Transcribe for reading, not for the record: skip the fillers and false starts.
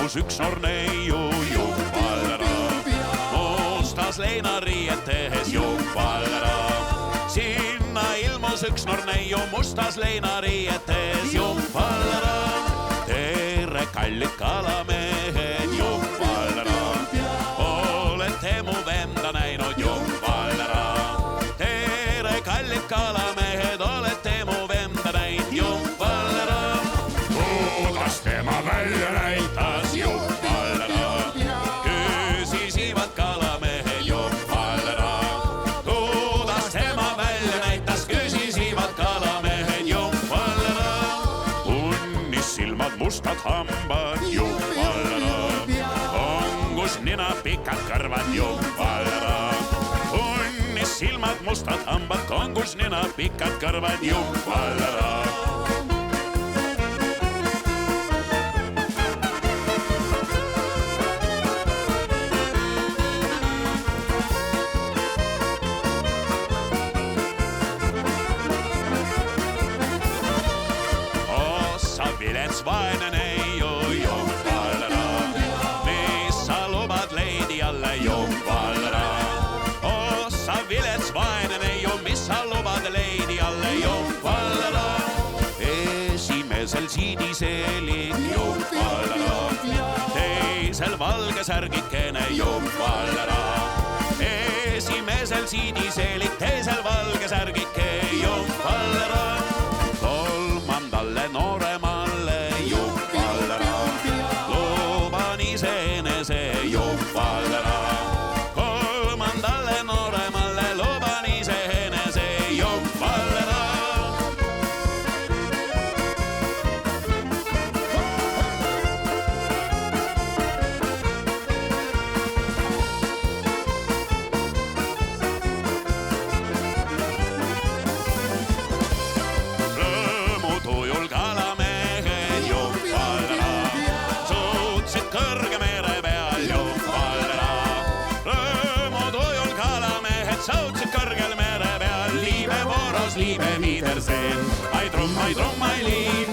ilmus üks noor neiu jumpallera, mustas leinariiet tehes jumpallera. Sinna ilmus üks noor neiu mustas leinariiet tehes jumpallera. Tere, kallid kalamehed, jumpallera, olete mu venda näinud jumpallera. Tere, kallid kalamehed, olete mu venda näinud jumpallera. Kuidas tema välja näitas jumpallera, küsisivad kalamehed jumpallera. Kuidas tema välja näitas, küsisivad kalamehed jumpallera. Unnis silmad, mustad hambad jumpallera, ongus nina, pikad kõrvad jumpallera. Unnis silmad, mustad hambad, kongus nina, pikad kõrvad jumpallera. Vilets vaene neiu jumpallera, mis sa lubad leidi alle jumpallera. Ossa vilets vaene neiu, mis sa lubad leidi alle jumpallera. Esimesel siiniseelik jumpallera, teisel valge särgikene jumpallera. Esimesel siiniseelik, teisel valge särgike jumpallera. Kolmandale nooremalle jumpallera, luban iseenese jumpallera. Kolmandale nooremalle luban iseenese jumpallera. Rõõmutujul kalamehed jumpallera, suutsid kõrge mere peal jumpallera. Rõõmutujul kalamehed suutsid kõrgel mere peal, liibe vooros, liibe Wiedersehen. Ai trumm, ai liibe.